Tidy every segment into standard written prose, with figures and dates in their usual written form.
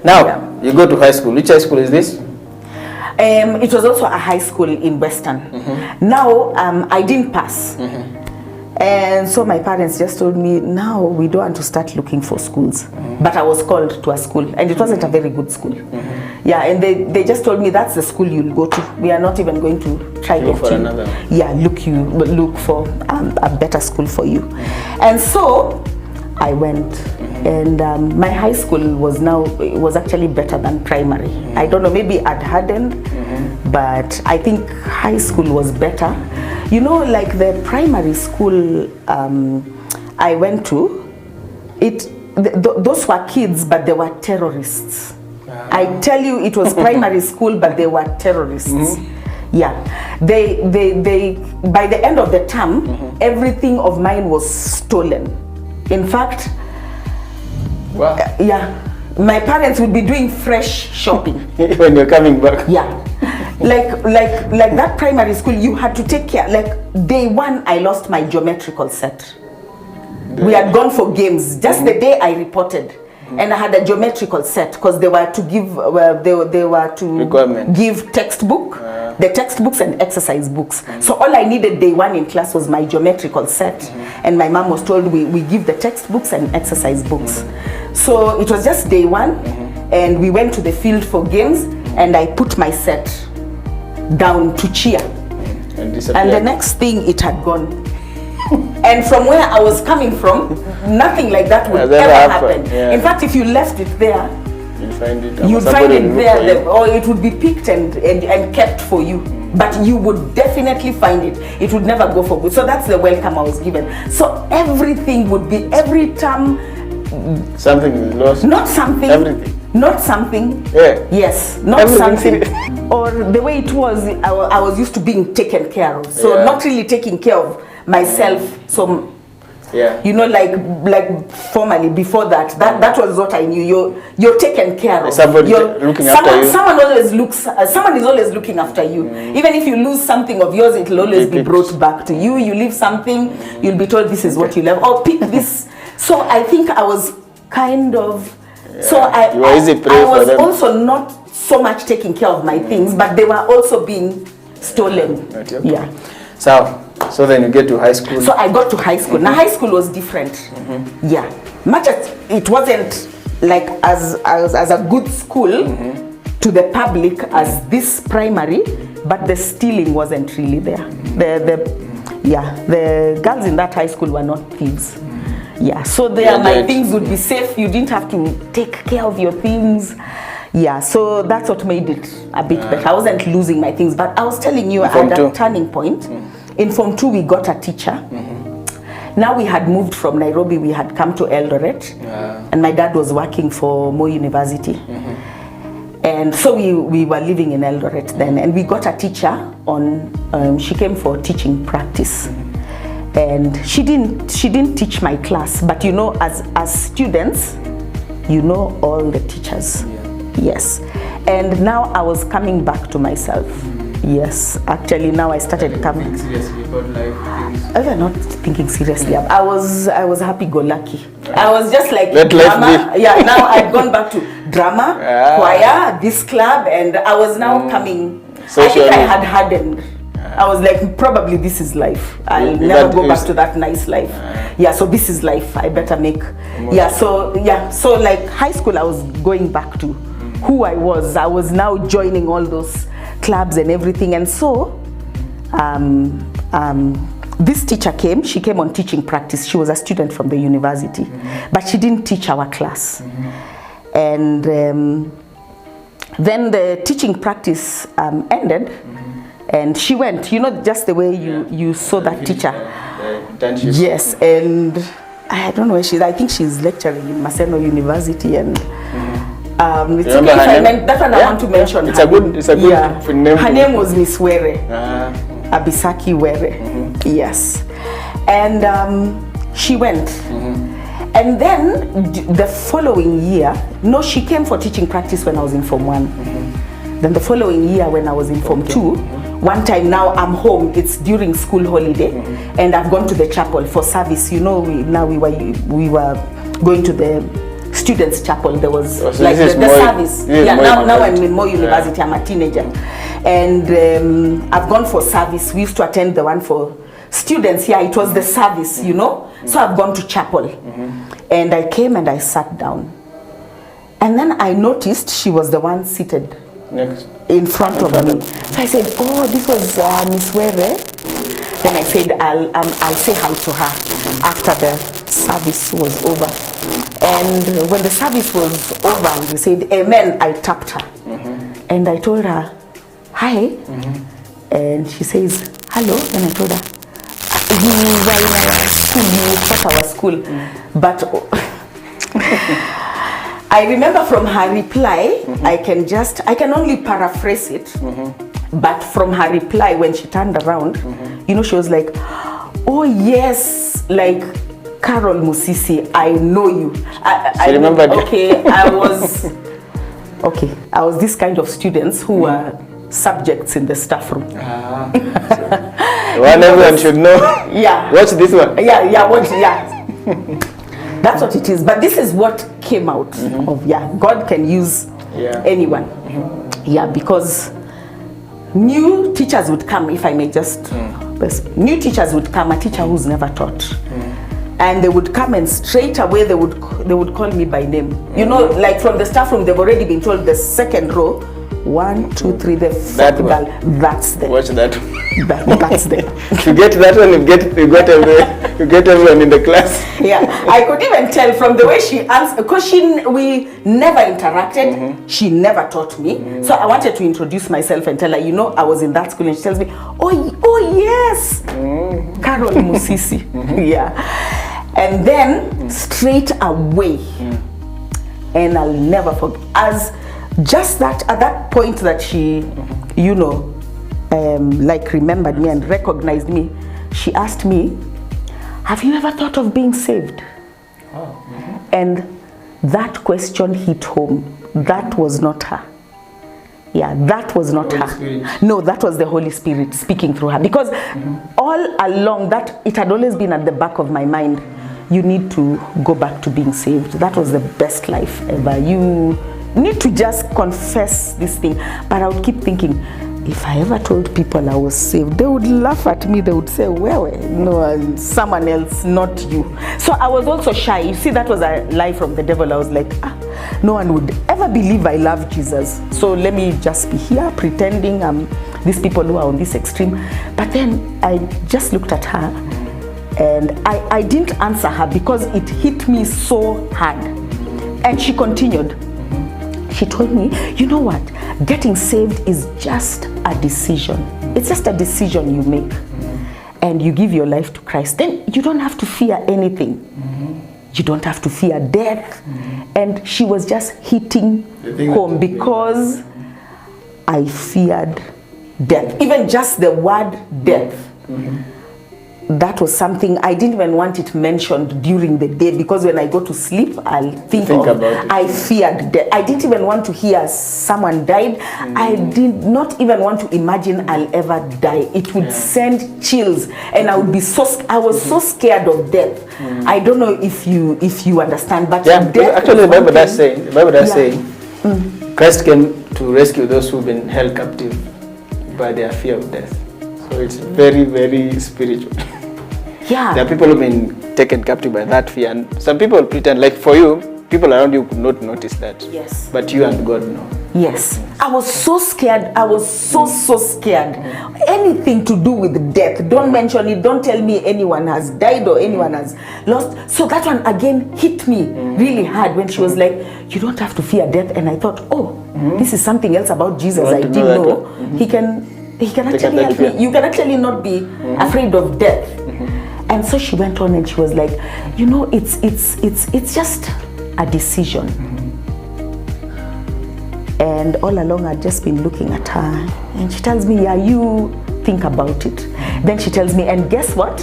Now, you go to high school. Which high school is this? It was also a high school in Western. Now, I didn't pass. And so my parents just told me, now we don't want to start looking for schools. But I was called to a school, and it wasn't a very good school. Yeah, and they just told me, that's the school you'll go to. We are not even going to try Look for another. Yeah, look for a better school for you. And so I went, and my high school was actually better than primary. I don't know, maybe I'd hardened, but I think high school was better. You know, like the primary school I went to, those were kids, but they were terrorists. I tell you, it was primary school, but they were terrorists. Yeah, they by the end of the term, everything of mine was stolen. In fact, wow. Yeah, my parents would be doing fresh shopping when you're coming back. Yeah, like that primary school, you had to take care. Like day one, I lost my geometrical set. We had gone for games just the day I reported. And I had a geometrical set because they were to give they were to give textbook, the textbooks and exercise books. So all I needed day one in class was my geometrical set, and my mom was told we give the textbooks and exercise books. So it was just day one, and we went to the field for games, and I put my set down to cheer, and the next thing it had gone. And from where I was coming from, nothing like that would ever happen. Yeah. In fact, if you left it there, you'd find it there, or it would be picked and kept for you. But you would definitely find it. It would never go for good. So that's the welcome I was given. So everything would be, every time. Something is lost. Not something. Everything. Not something. Yeah. Yes, not everything. Something. Or the way it was, I was used to being taken care of. So not really taking care of myself. So you know, like formally before that was what I knew. You're taken care of. Somebody looking after you. Someone is always looking after you. Even if you lose something of yours, it'll always be brought back to you. You leave something, you'll be told this is what you left, or pick this. So I think I was kind of I was also not so much taking care of my things, but they were also being stolen. Yeah. So then you get to high school. So I got to high school. Now high school was different. Yeah, much as it wasn't like as a good school to the public as this primary, but the stealing wasn't really there. The girls in that high school were not thieves. Yeah, so my things would be safe. You didn't have to take care of your things. Yeah, so that's what made it a bit better. I wasn't losing my things, but I was telling you at that turning point. In Form 2, we got a teacher. Now we had moved from Nairobi, we had come to Eldoret, and my dad was working for Moi University. And so we were living in Eldoret then, and we got a teacher she came for teaching practice. And she didn't teach my class, but you know, as students, you know all the teachers. Yes. And now I was coming back to myself. Yes, actually now I started coming. Seriously about life? I was not thinking seriously. I was happy-go-lucky. I was just like let drama. Yeah, now I've gone back to drama, choir, this club, and I was now coming. Socially. I think I had hardened. I was like, probably this is life. I'll never go back to that nice life. Yeah, so this is life. I better make. So like high school, I was going back to who I was. I was now joining all those clubs and everything, and so this teacher came. She came on teaching practice. She was a student from the university, but she didn't teach our class. And then the teaching practice ended, and she went, you know, just the way you saw that teacher. Yes, and I don't know where she's. I think she's lecturing in Maseno University, and it's okay if I that one I want to mention. It's a good name. Her name was Miss Were, Abisaki Were. Yes, and she went, and then the following year, no, she came for teaching practice when I was in Form 1. Then the following year, when I was in Form 2, one time now I'm home. It's during school holiday, and I've gone to the chapel for service. You know, we were going to the students' chapel. There was Oh, so like this is the Moi- service. this is Yeah, Moi now I'm University. in Moi University. I'm a teenager, and I've gone for service. We used to attend the one for students. Yeah, it was the service, you know. So I've gone to chapel, and I came and I sat down, and then I noticed she was the one seated Next. in front of me. So I said, "Oh, this was Miss Were." Then I said, I'll say hi to her after the service was over. And when the service was over, and we said, "Amen," I tapped her. And I told her, "Hi." And she says, "Hello." And I told her, "You were in our school, you taught our school." But I remember from her reply, I can only paraphrase it. But from her reply, when she turned around, you know, she was like, "Oh yes, like Carol Musisi, I know you." I remembered. Okay, I was this kind of students who were subjects in the staff room. One everyone should know. Yeah. Watch this one. Yeah. That's what it is. But this is what came out of, God can use anyone. Yeah, because new teachers would come, if I may just, new teachers would come, a teacher who's never taught. And they would come and straight away they would call me by name. You know, like from the staff room, they've already been told the second row, 1, 2, 3, the That fourth one. girl, that's them. Watch that. That's them. To get that one, you get everyone in the class. Yeah, I could even tell from the way she answered, because we never interacted, she never taught me. So I wanted to introduce myself and tell her, you know, I was in that school, and she tells me, oh yes, Carol Musisi. Yeah. And then straight away, and I'll never forget, as just that, at that point that she, you know, like remembered me and recognized me, she asked me, "Have you ever thought of being saved?" And that question hit home. That was not her. Yeah, that was not Holy her. Spirit. No, that was the Holy Spirit speaking through her. Because all along, that it had always been at the back of my mind, you need to go back to being saved. That was the best life ever. You need to just confess this thing. But I would keep thinking, if I ever told people I was saved, they would laugh at me. They would say, well, no, someone else, not you. So I was also shy. You see, that was a lie from the devil. I was like, no one would ever believe I love Jesus. So let me just be here pretending I'm these people who are on this extreme. But then I just looked at her, and I didn't answer her because it hit me so hard. And she continued. She told me, you know what? Getting saved is just a decision. It's just a decision you make. And you give your life to Christ. Then you don't have to fear anything. You don't have to fear death. And she was just hitting home because I feared death. Even just the word death. That was something I didn't even want it mentioned during the day, because when I go to sleep, I'll think about it. I feared death. I didn't even want to hear someone died. I did not even want to imagine I'll ever die. It would send chills, and I would be I was so scared of death. I don't know if you understand, but Yeah, death actually the was Bible one does thing. say, Christ came to rescue those who've been held captive by their fear of death. So it's very, very spiritual. Yeah. There are people who've been taken captive by that fear, and some people pretend, like for you, people around you could not notice that. Yes. But you and God know. Yes. I was so scared. I was so scared. Anything to do with death, don't mention it. Don't tell me anyone has died or anyone has lost. So that one again hit me really hard when she was like, you don't have to fear death. And I thought, this is something else about Jesus I didn't know. He can actually help me. You can actually not be afraid of death. And so she went on and she was like, you know, it's just a decision. And all along I'd just been looking at her, and she tells me, yeah, you think about it. Then she tells me, and guess what?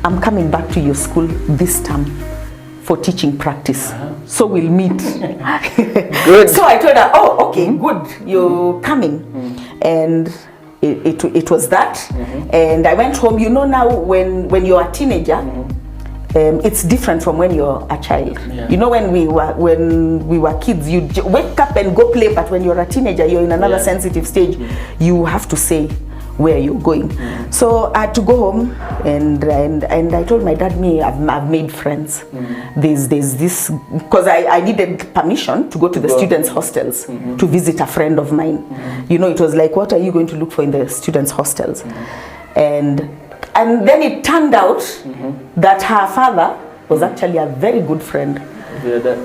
I'm coming back to your school this term for teaching practice. So we'll meet. Good. So I told her, oh, okay, good, you're coming. And it was that. And I went home. You know, now when you're a teenager, it's different from when you're a child. Yeah. You know, when we were kids, you wake up and go play, but when you're a teenager, you're in another sensitive stage. You have to say where you're going. So I had to go home, and I told my dad, I've made friends. There's this, because I needed permission to go to the students' hostels to visit a friend of mine. You know, it was like, what are you going to look for in the students' hostels? And then it turned out that her father was actually a very good friend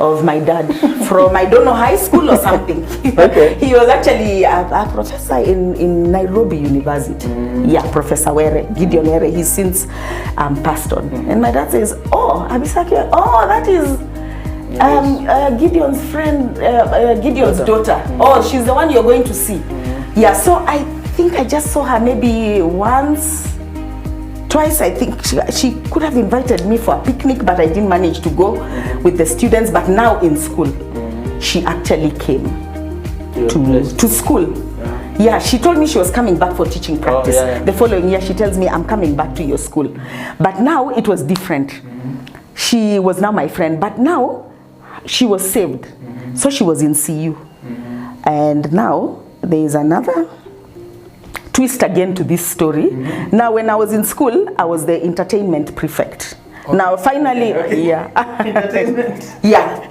of my dad from, I don't know, high school or something. Okay. He was actually a professor in Nairobi University. Yeah, Professor Gideon Were. He's since passed on. And my dad says, oh, Abisaki, oh, that is Gideon's friend, Gideon's daughter. Oh, she's the one you're going to see. Yeah, so I think I just saw her maybe once, twice. I think she could have invited me for a picnic, but I didn't manage to go with the students. But now in school, she actually came to school. Yeah, she told me she was coming back for teaching practice. The following year, she tells me, I'm coming back to your school. But now it was different. She was now my friend, but now she was saved. So she was in CU. And now there is another twist again to this story. Now, when I was in school, I was the entertainment prefect. Now, finally, Entertainment. Yeah.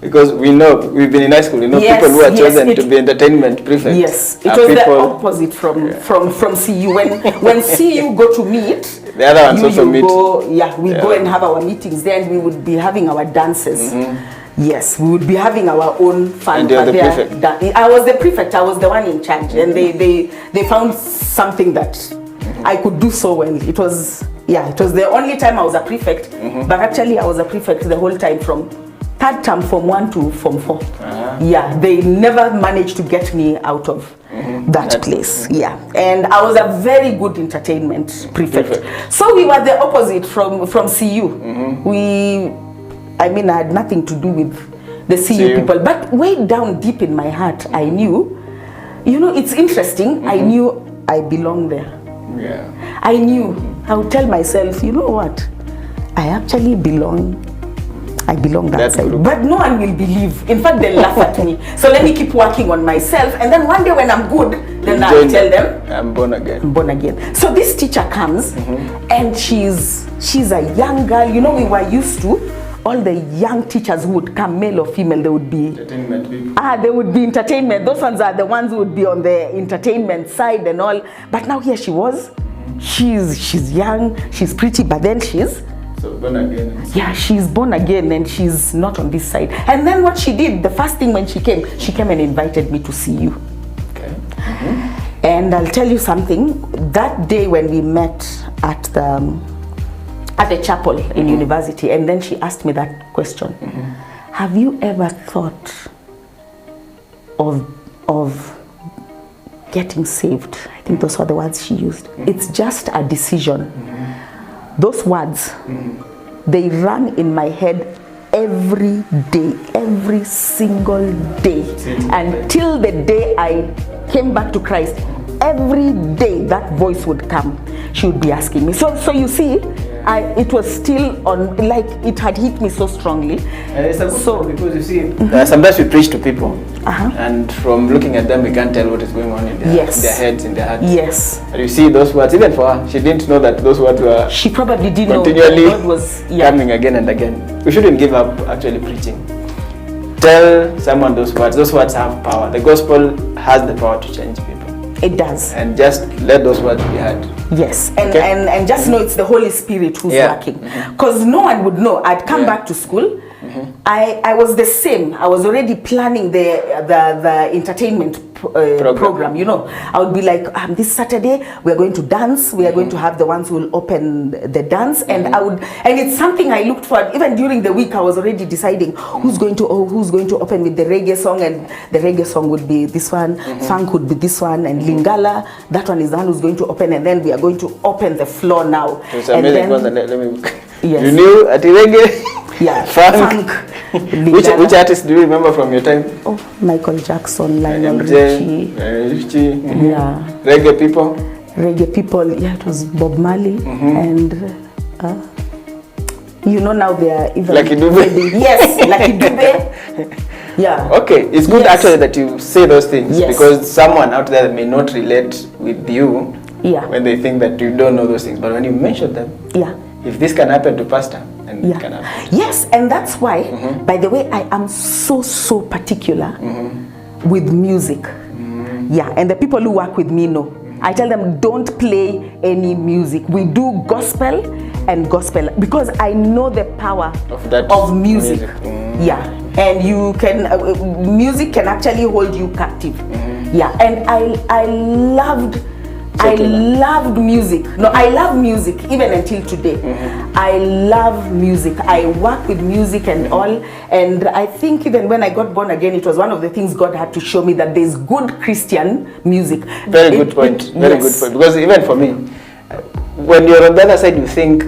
Because we've been in high school, people who are chosen to be entertainment prefects. Yes, it was the opposite from CU. When CU go to meet, the other ones also meet. We go and have our meetings there, and we would be having our dances. Yes, we would be having our own fun. And you're the prefect. I was the prefect. I was the one in charge, and they found something that I could do so well. It was the only time I was a prefect, but actually I was a prefect the whole time from third term, Form 1 to Form 4. Yeah, they never managed to get me out of that place. Yeah, and I was a very good entertainment prefect. So we were the opposite from CU. I had nothing to do with the CU people, but way down deep in my heart, I knew, it's interesting, I knew I belong there. Yeah. I knew, I would tell myself, you know what, I actually belong that side. Group. But no one will believe. In fact, they'll laugh at me. So let me keep working on myself, and then one day when I'm good, then I'll tell them, I'm born again. I'm born again. So this teacher comes, and she's a young girl. We were used to all the young teachers who would come, male or female, they would be entertainment people. They would be entertainment. Those ones are the ones who would be on the entertainment side and all. But now here she was. She's young, she's pretty, but then she's born again. Yeah, she's born again, and she's not on this side. And then what she did, the first thing when she came and invited me to see you. Okay. And I'll tell you something. That day when we met at the chapel in university, and then she asked me that question. Have you ever thought of getting saved? I think those were the words she used. It's just a decision. Those words, they rang in my head every day, every single day, until the day I came back to Christ. Every day that voice would come. She would be asking me. So you see, it was still on, like it had hit me so strongly. So because you see, sometimes we preach to people, and from looking at them, we can't tell what is going on in their heads, in their hearts. Yes. And you see those words, even for her, she didn't know that those words were. She probably didn't continually know God was coming again and again. We shouldn't give up actually preaching. Tell someone those words. Those words have power. The gospel has the power to change people. It does. And just let those words be heard. Yes, and just know it's the Holy Spirit who's working. Because no one would know. I'd come back to school. I was the same. I was already planning the entertainment program. I would be like, this Saturday we are going to dance. We are going to have the ones who will open the dance, and it's something I looked for. Even during the week, I was already deciding who's going to open with the reggae song, and the reggae song would be this one, funk would be this one, and Lingala, that one is the one who's going to open, and then we are going to open the floor now. It's amazing. Let me. Yes. You knew at reggae. Yeah, funk. Which artist do you remember from your time? Oh, Michael Jackson, Lionel Richie. Yeah. Reggae people. Yeah, it was Bob Marley and You know, now they are even Lucky Dube. Yes, Lucky Dube. Yeah. Okay, it's good actually that you say those things, because someone out there may not relate with you when they think that you don't know those things. But when you mention them, if this can happen to pastor, and it can happen. Yes, and that's why, by the way, I am so particular with music. Yeah, and the people who work with me know. I tell them, don't play any music. We do gospel and gospel, because I know the power of music. Yeah, and you can music can actually hold you captive. Yeah, and I loved music. No, I love music even until today. I love music. I work with music and all, and I think even when I got born again, it was one of the things God had to show me, that there's good Christian music. Very good point. Very good point. Because even for me, when you're on the other side, you think,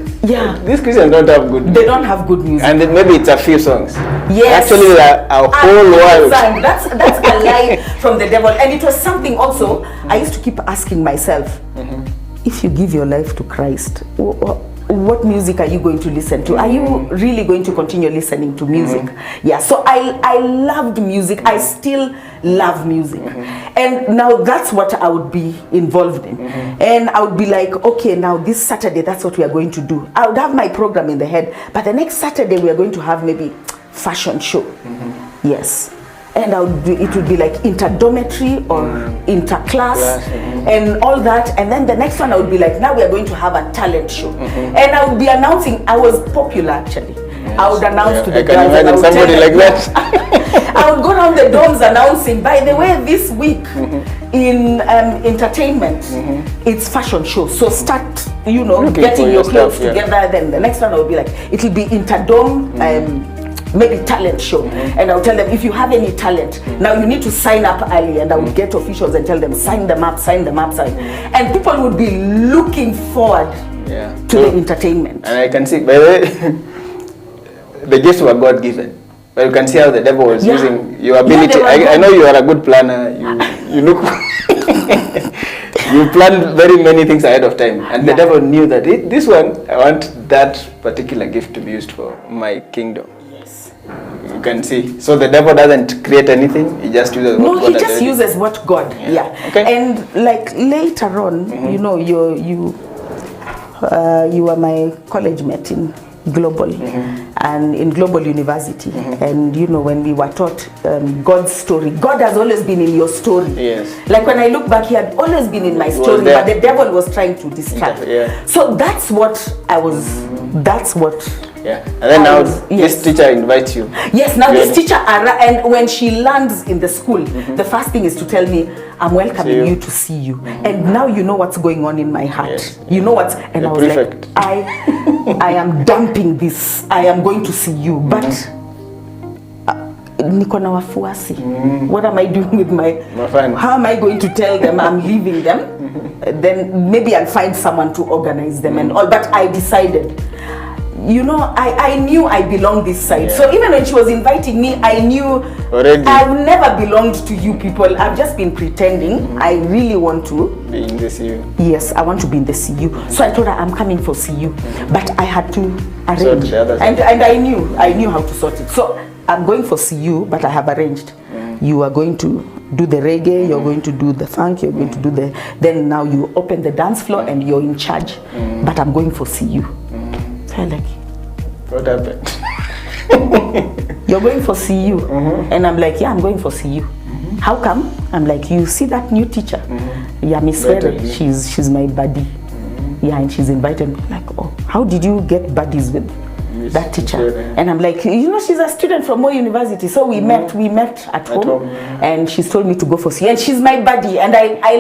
these Christians don't have good music. They don't have good music. And then maybe it's a few songs. Yes. Actually, a whole world. That's a lie from the devil. And it was something also I used to keep asking myself, if you give your life to Christ, what music are you going to listen to? Are you really going to continue listening to music? Yeah, so I loved music. I still love music. And now that's what I would be involved in. And I would be like, okay, now this Saturday, that's what we are going to do. I would have my program in the head, but the next Saturday we are going to have maybe fashion show. Yes. And it would be like interdormitory or interclass and all that. And then the next one I would be like, now we are going to have a talent show. And I would be announcing, I was popular actually. I would announce to the girls. I can imagine somebody like that. I would go around the dorms announcing, by the way, this week in entertainment, it's fashion show. So start, getting your clothes together. Then the next one I would be like, it'll be interdome, maybe talent show. And I'll tell them, if you have any talent, now you need to sign up early, and I would get officials and tell them, sign them up. And people would be looking forward to the entertainment. And I can see, by the way, the gifts were God-given. But you can see how the devil was using your ability. I know you are a good planner. You look... You plan very many things ahead of time. And the devil knew that this one, I want that particular gift to be used for my kingdom. You can see. So the devil doesn't create anything. He just uses what God. No, he just uses what God. Okay. And like later on, you were my college mate in Global, and in Global University. And when we were taught God's story, God has always been in your story. Yes. Like when I look back, he had always been in my story, but the devil was trying to distract. So that's what I was. That's what. Yeah, and then now this teacher invites you. Yes, now this teacher, and when she lands in the school, the first thing is to tell me, I'm welcoming you to see you. And now you know what's going on in my heart. Yes. You know what's, and I was like, I am dumping this. I am going to see you, but niko na wafuasi. What am I doing with my fans? How am I going to tell them I'm leaving them? Then maybe I'll find someone to organize them and all. But I decided, I knew I belonged this side. So even when she was inviting me, I knew already I've never belonged to you people. I've just been pretending. I really want to be in the CU. Yes, I want to be in the CU. So I told her I'm coming for CU, but I had to arrange, and I knew how to sort it. So I'm going for CU, but I have arranged. You are going to do the reggae, you're going to do the funk, you're going to do then now you open the dance floor and you're in charge. But I'm going for CU. So like, what happened? You're going for CU. And I'm like, yeah, I'm going for CU. How come? I'm like, you see that new teacher? Yeah, Miss Ferry, she's my buddy. Yeah, and she's invited me. Like, oh, how did you get buddies with that teacher? And I'm like, she's a student from Moi University. So we met at home. And she's told me to go for CU. And she's my buddy. And I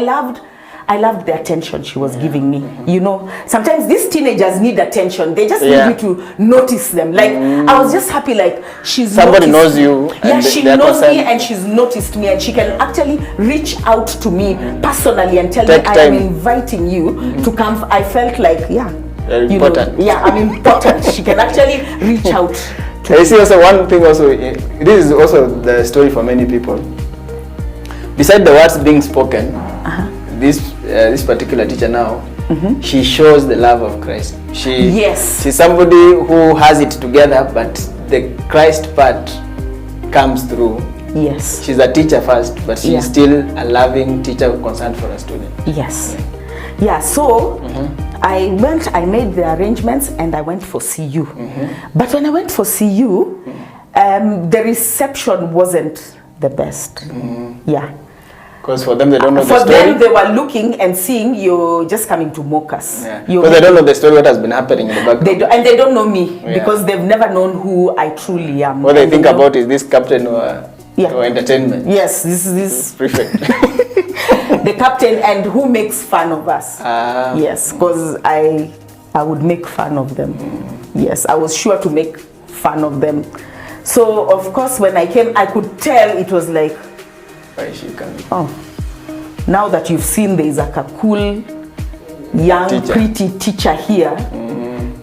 loved the attention she was giving me. Sometimes these teenagers need attention. They just need me to notice them. Like, I was just happy, like, somebody knows you. Yeah, she knows me and she's noticed me, and she can actually reach out to me personally and tell me, I am inviting you to come. I felt like, important. I'm important. She can actually reach out. I see also one thing also, this is also the story for many people. Besides the words being spoken, this particular teacher now she shows the love of Christ. Yes. She's somebody who has it together, but the Christ part comes through. Yes. She's a teacher first, but she's still a loving teacher concerned for a student. Yes. Yeah, so I made the arrangements and I went for CU. But when I went for CU, the reception wasn't the best. Yeah. Because for them, they don't know the For story. them, they were looking and seeing you're just coming to mock us. Yeah. Because they don't know the story, what has been happening in the background. And they don't know me because they've never known who I truly am. What they think about is this captain or entertainment. Yes, this Prefect. the captain and who makes fun of us. Yes, because I would make fun of them. Yes, I was sure to make fun of them. So of course when I came, I could tell it was like, why is she coming? oh, now that you've seen there is like a cool, young, pretty teacher here,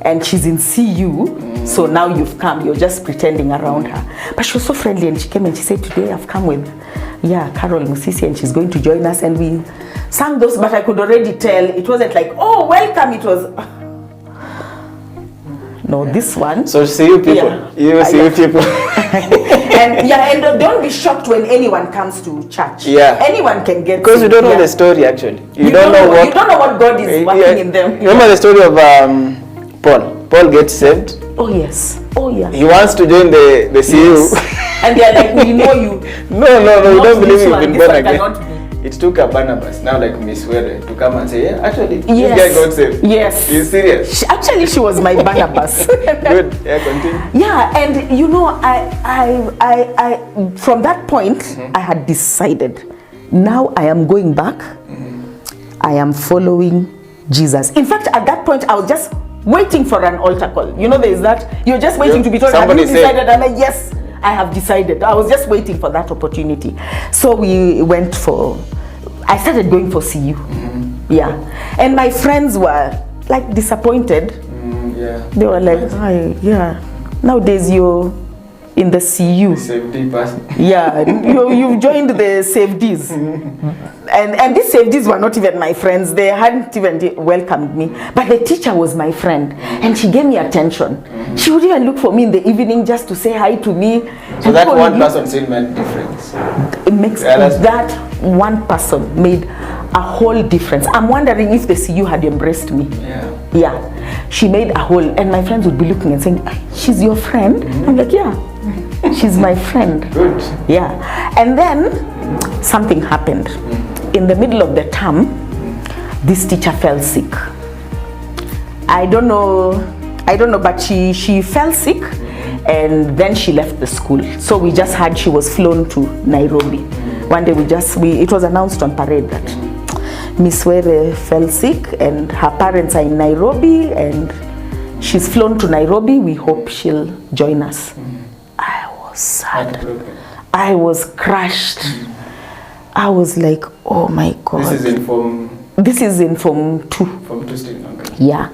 and she's in CU, so now you've come, you're just pretending around her. But she was so friendly, and she came and she said, today I've come with, Carol Musisi, and she's going to join us, and we sang those, but I could already tell, it wasn't like, oh, welcome, it was, no, this one. So see you people, you see you people. and don't be shocked when anyone comes to church. Anyone can get. Because you don't know the story actually. You don't know what God is working in them. Remember the story of Paul? Paul gets saved. Oh yes. Oh yeah. He wants to join the CU. And they're like, we know you. No, we don't believe you've been born again. Cannot be. It took a Barnabas, now like Miss Were, to come and say, actually, this guy got saved. Yes. You're serious? She was my Barnabas. Good. Yeah, continue. Yeah, and you know, I from that point, I had decided, now I am going back. I am following Jesus. In fact, at that point, I was just waiting for an altar call. You know, there is that. You're just waiting to be told, have you decided? And I'm like, yes. I have decided. I was just waiting for that opportunity. So we went I started going for CU. Yeah. And my friends were like disappointed. They were like, nowadays you're in the CU. Safety person. Yeah, you've joined the safeties. And these safeties were not even my friends. They hadn't even welcomed me. But the teacher was my friend. And she gave me attention. She would even look for me in the evening just to say hi to me. So that one person still made difference. It makes that one person made a whole difference. I'm wondering if the CU had embraced me. Yeah. She made a whole, and my friends would be looking and saying, she's your friend? I'm like, yeah. She's my friend. Good. Yeah. And then something happened. In the middle of the term, this teacher fell sick. I don't know, but she fell sick and then she left the school. So we just heard she was flown to Nairobi. One day it was announced on parade that Miss Were fell sick and her parents are in Nairobi and she's flown to Nairobi. We hope she'll join us. I was sad. I was crushed. I was like, oh my God. This is in Form 2. Form 2 still, okay. Yeah.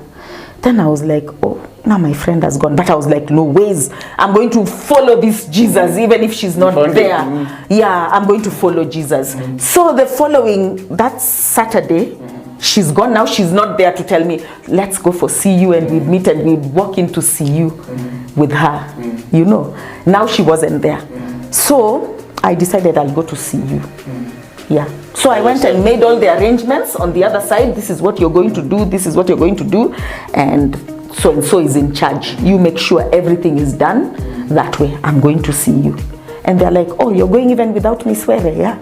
Then I was like, oh, now my friend has gone. But I was like, no ways. I'm going to follow this Jesus, even if she's not there. Yeah, I'm going to follow Jesus. So that Saturday, she's gone. Now she's not there to tell me, let's go for CU, and we'd meet and we'd walk into CU with her. You know, now she wasn't there. So I decided I'll go to CU. Yeah. So I went and made all the arrangements on the other side. This is what you're going to do. This is what you're going to do. And so is in charge. You make sure everything is done that way. I'm going to see you. And they're like, oh, you're going even without Miss Were? Yeah.